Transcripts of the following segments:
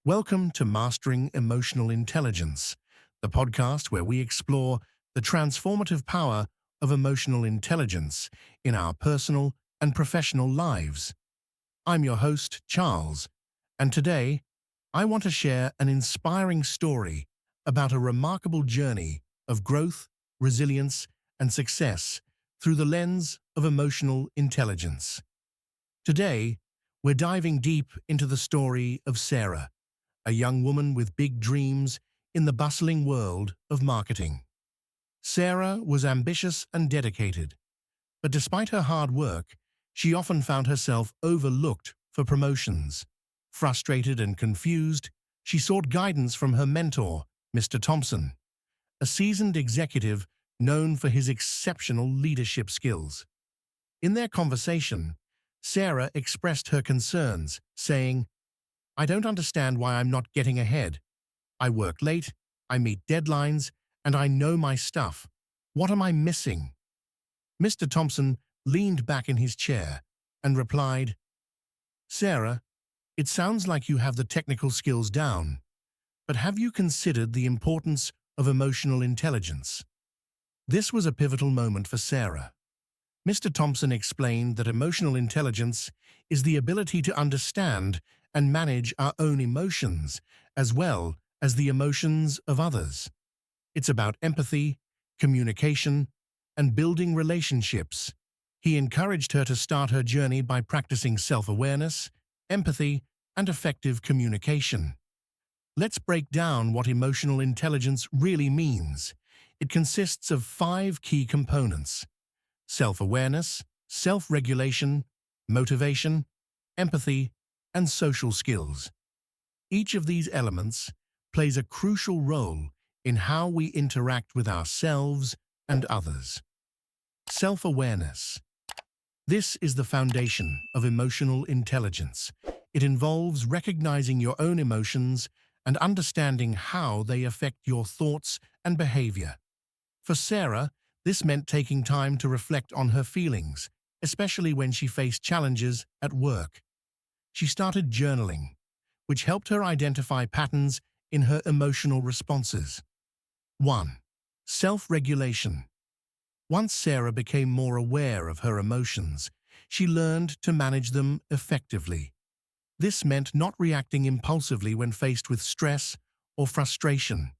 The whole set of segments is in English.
Welcome to Mastering Emotional Intelligence, the podcast where we explore the transformative power of emotional intelligence in our personal and professional lives. I'm your host, Charles, and today I want to share an inspiring story about a remarkable journey of growth, resilience, and success through the lens of emotional intelligence. Today, we're diving deep into the story of Sarah, a young woman with big dreams in the bustling world of marketing. Sarah was ambitious and dedicated, but despite her hard work, she often found herself overlooked for promotions. Frustrated and confused, she sought guidance from her mentor, Mr. Thompson, a seasoned executive known for his exceptional leadership skills. In their conversation, Sarah expressed her concerns, saying, "I don't understand why I'm not getting ahead. I work late, I meet deadlines, and I know my stuff. What am I missing?" Mr. Thompson leaned back in his chair and replied, "Sarah, it sounds like you have the technical skills down, but have you considered the importance of emotional intelligence?" This was a pivotal moment for Sarah. Mr. Thompson explained that emotional intelligence is the ability to understand and manage our own emotions as well as the emotions of others. It's about empathy, communication, and building relationships. He encouraged her to start her journey by practicing self-awareness, empathy, and effective communication. Let's break down what emotional intelligence really means. It consists of 5 key components: self-awareness, self-regulation, motivation, empathy, and social skills. Each of these elements plays a crucial role in how we interact with ourselves and others. Self-awareness. This is the foundation of emotional intelligence. It involves recognizing your own emotions and understanding how they affect your thoughts and behavior. For Sarah, this meant taking time to reflect on her feelings, especially when she faced challenges at work. She started journaling, which helped her identify patterns in her emotional responses. 1. Self-regulation. Once Sarah became more aware of her emotions, she learned to manage them effectively. This meant not reacting impulsively when faced with stress or frustration.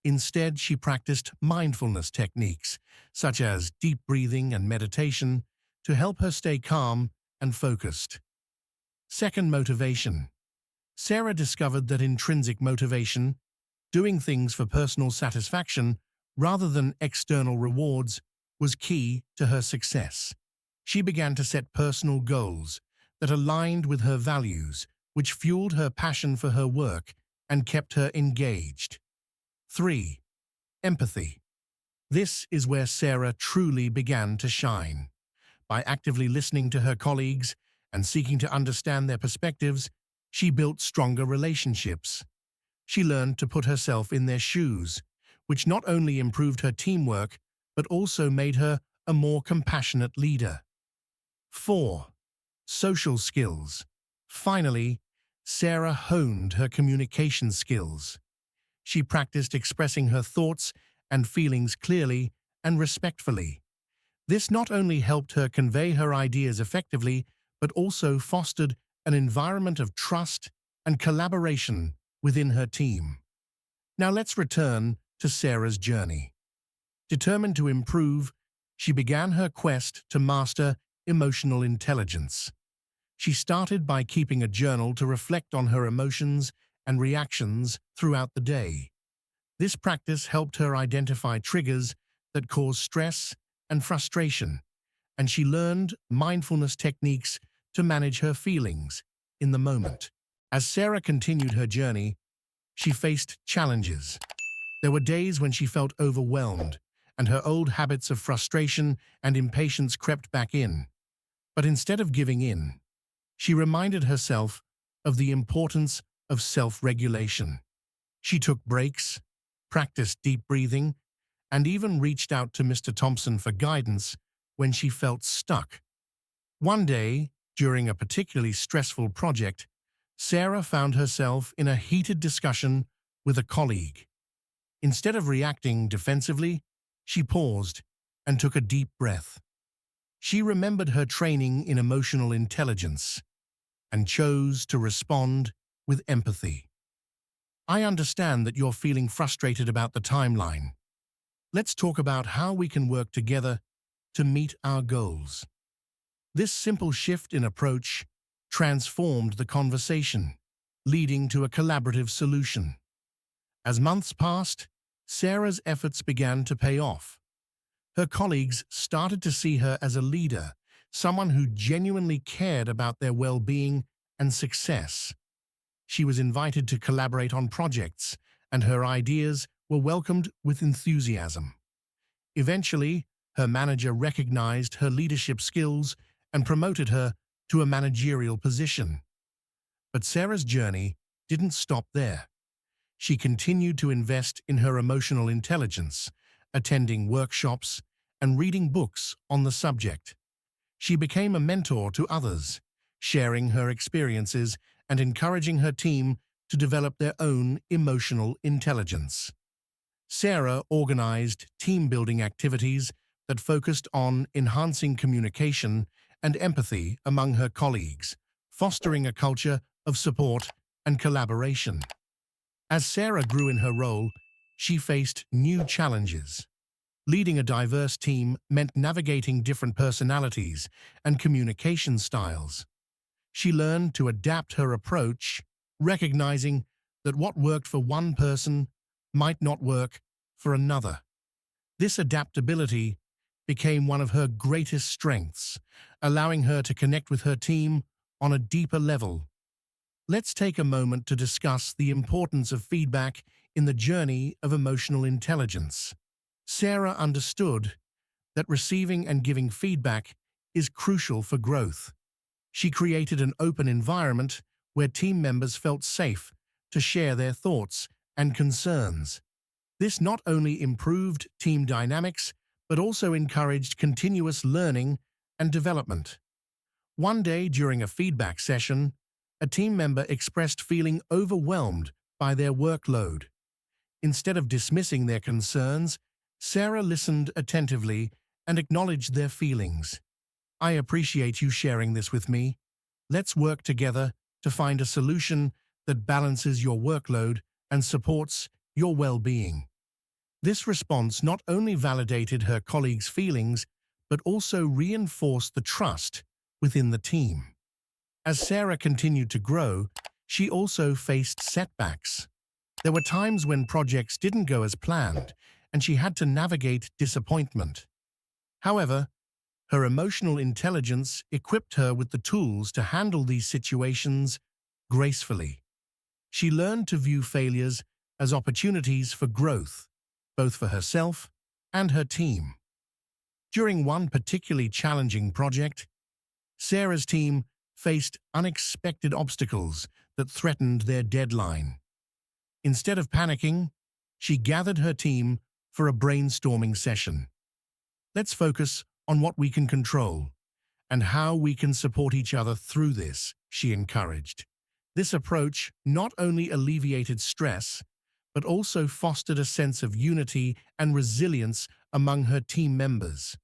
Instead, she practiced mindfulness techniques, such as deep breathing and meditation, to help her stay calm and focused. 2. Motivation. Sarah discovered that intrinsic motivation, doing things for personal satisfaction rather than external rewards, was key to her success. She began to set personal goals that aligned with her values, which fueled her passion for her work and kept her engaged. 3. Empathy. This is where Sarah truly began to shine. By actively listening to her colleagues and seeking to understand their perspectives, she built stronger relationships. She learned to put herself in their shoes, which not only improved her teamwork, but also made her a more compassionate leader. 4. Social skills. Finally, Sarah honed her communication skills. She practiced expressing her thoughts and feelings clearly and respectfully. This not only helped her convey her ideas effectively, but also fostered an environment of trust and collaboration within her team. Now let's return to Sarah's journey. Determined to improve, she began her quest to master emotional intelligence. She started by keeping a journal to reflect on her emotions and reactions throughout the day. This practice helped her identify triggers that cause stress and frustration, and she learned mindfulness techniques to manage her feelings in the moment. As Sarah continued her journey, she faced challenges. There were days when she felt overwhelmed, and her old habits of frustration and impatience crept back in. But instead of giving in, she reminded herself of the importance of self-regulation. She took breaks, practiced deep breathing, and even reached out to Mr. Thompson for guidance when she felt stuck. One day, during a particularly stressful project, Sarah found herself in a heated discussion with a colleague. Instead of reacting defensively, she paused and took a deep breath. She remembered her training in emotional intelligence and chose to respond with empathy. I understand that you're feeling frustrated about the timeline. Let's talk about how we can work together to meet our goals. This simple shift in approach transformed the conversation, leading to a collaborative solution. As months passed, Sarah's efforts began to pay off. Her colleagues started to see her as a leader, someone who genuinely cared about their well-being and success. She was invited to collaborate on projects, and her ideas were welcomed with enthusiasm. Eventually, her manager recognized her leadership skills and promoted her to a managerial position. But Sarah's journey didn't stop there. She continued to invest in her emotional intelligence, attending workshops and reading books on the subject. She became a mentor to others, sharing her experiences and encouraging her team to develop their own emotional intelligence. Sarah organized team-building activities that focused on enhancing communication and empathy among her colleagues, fostering a culture of support and collaboration. As Sarah grew in her role, she faced new challenges. Leading a diverse team meant navigating different personalities and communication styles. She learned to adapt her approach, recognizing that what worked for one person might not work for another. This adaptability became one of her greatest strengths, allowing her to connect with her team on a deeper level. Let's take a moment to discuss the importance of feedback in the journey of emotional intelligence. Sarah understood that receiving and giving feedback is crucial for growth. She created an open environment where team members felt safe to share their thoughts and concerns. This not only improved team dynamics, but also encouraged continuous learning and development. One day during a feedback session, a team member expressed feeling overwhelmed by their workload. Instead of dismissing their concerns, Sarah listened attentively and acknowledged their feelings. "I appreciate you sharing this with me. Let's work together to find a solution that balances your workload and supports your well-being." This response not only validated her colleagues' feelings, but also reinforced the trust within the team. As Sarah continued to grow, she also faced setbacks. There were times when projects didn't go as planned, and she had to navigate disappointment. However, her emotional intelligence equipped her with the tools to handle these situations gracefully. She learned to view failures as opportunities for growth, both for herself and her team. During one particularly challenging project, Sarah's team faced unexpected obstacles that threatened their deadline. Instead of panicking, she gathered her team for a brainstorming session. "Let's focus on what we can control and how we can support each other through this," she encouraged. This approach not only alleviated stress, but also fostered a sense of unity and resilience among her team members.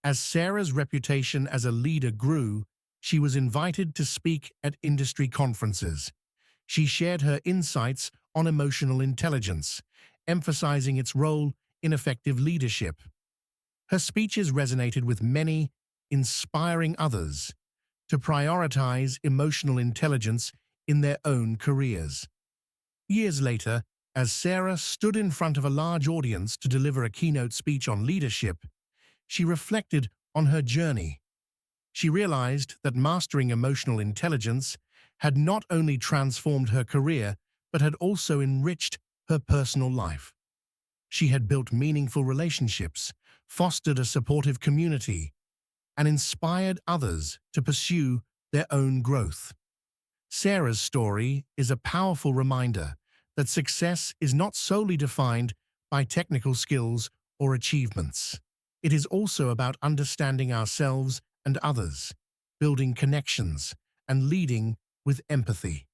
As Sarah's reputation as a leader grew, she was invited to speak at industry conferences. She shared her insights on emotional intelligence, emphasizing its role in effective leadership. Her speeches resonated with many, inspiring others to prioritize emotional intelligence in their own careers. Years later, as Sarah stood in front of a large audience to deliver a keynote speech on leadership, she reflected on her journey. She realized that mastering emotional intelligence had not only transformed her career, but had also enriched her personal life. She had built meaningful relationships, fostered a supportive community, and inspired others to pursue their own growth. Sarah's story is a powerful reminder that success is not solely defined by technical skills or achievements. It is also about understanding ourselves and others, building connections, and leading with empathy.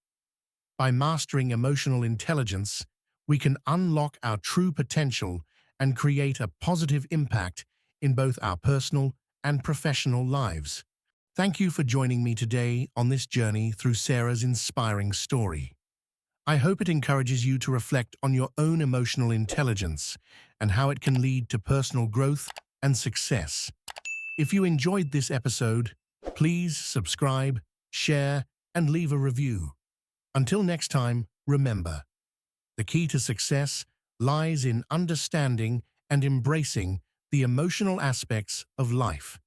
By mastering emotional intelligence, we can unlock our true potential and create a positive impact in both our personal and professional lives. Thank you for joining me today on this journey through Sarah's inspiring story. I hope it encourages you to reflect on your own emotional intelligence and how it can lead to personal growth and success. If you enjoyed this episode, please subscribe, share, and leave a review. Until next time, remember, the key to success lies in understanding and embracing the emotional aspects of life.